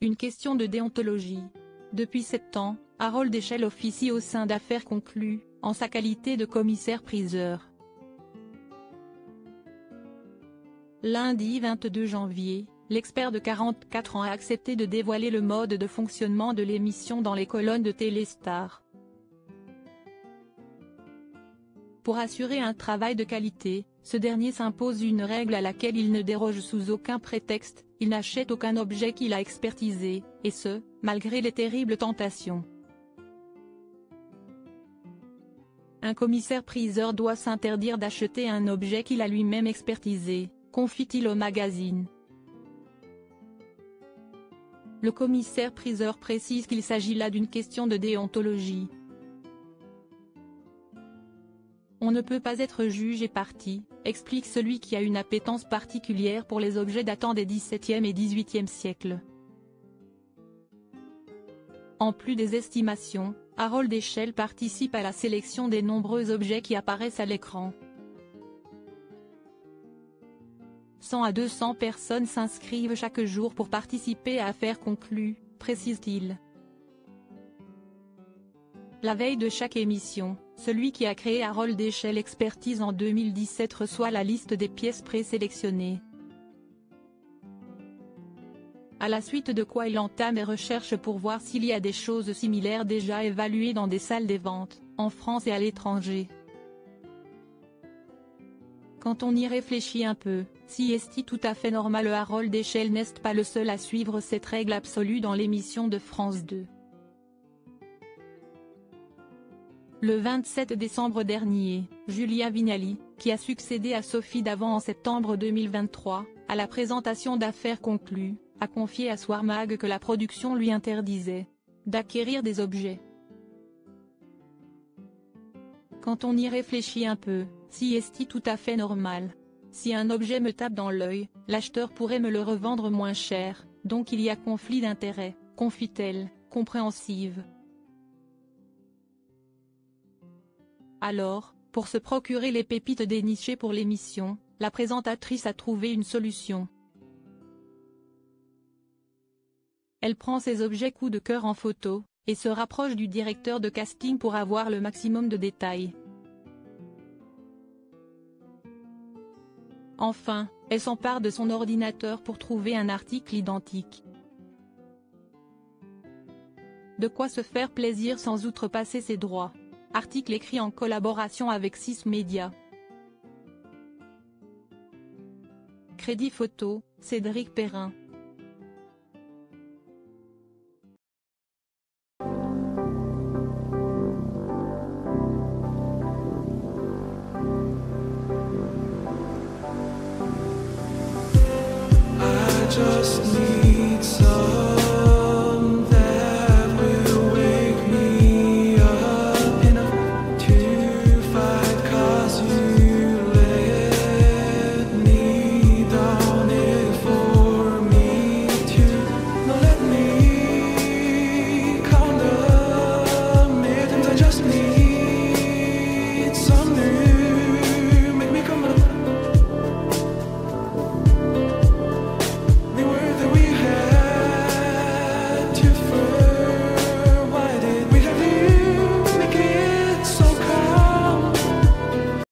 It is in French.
Une question de déontologie. Depuis 7 ans, Harold Eschel officie au sein d'Affaires conclues, en sa qualité de commissaire-priseur. Lundi 22 janvier, l'expert de 44 ans a accepté de dévoiler le mode de fonctionnement de l'émission dans les colonnes de Téléstar. Pour assurer un travail de qualité, ce dernier s'impose une règle à laquelle il ne déroge sous aucun prétexte: il n'achète aucun objet qu'il a expertisé, et ce, malgré les terribles tentations. Un commissaire-priseur doit s'interdire d'acheter un objet qu'il a lui-même expertisé, confie-t-il au magazine. Le commissaire-priseur précise qu'il s'agit là d'une question de déontologie. On ne peut pas être juge et partie, explique celui qui a une appétence particulière pour les objets datant des XVIIe et XVIIIe siècles. En plus des estimations, Harold Eschel participe à la sélection des nombreux objets qui apparaissent à l'écran. 100 à 200 personnes s'inscrivent chaque jour pour participer à Affaires conclues, précise-t-il. La veille de chaque émission, celui qui a créé Harold Eschel Expertise en 2017 reçoit la liste des pièces présélectionnées. À la suite de quoi il entame des recherches pour voir s'il y a des choses similaires déjà évaluées dans des salles des ventes, en France et à l'étranger. Quand on y réfléchit un peu, si est tout à fait normal, Harold Eschel n'est pas le seul à suivre cette règle absolue dans l'émission de France 2. Le 27 décembre dernier, Julia Vignali, qui a succédé à Sophie Davant en septembre 2023, à la présentation d'Affaires conclues, a confié à Soir Mag que la production lui interdisait d'acquérir des objets. Quand on y réfléchit un peu, si est tout à fait normal. Si un objet me tape dans l'œil, l'acheteur pourrait me le revendre moins cher, donc il y a conflit d'intérêts, confie-t-elle, compréhensive. Alors, pour se procurer les pépites dénichées pour l'émission, la présentatrice a trouvé une solution. Elle prend ses objets coup de cœur en photo, et se rapproche du directeur de casting pour avoir le maximum de détails. Enfin, elle s'empare de son ordinateur pour trouver un article identique. De quoi se faire plaisir sans outrepasser ses droits. Article écrit en collaboration avec 6 médias. Crédit photo, Cédric Perrin. Just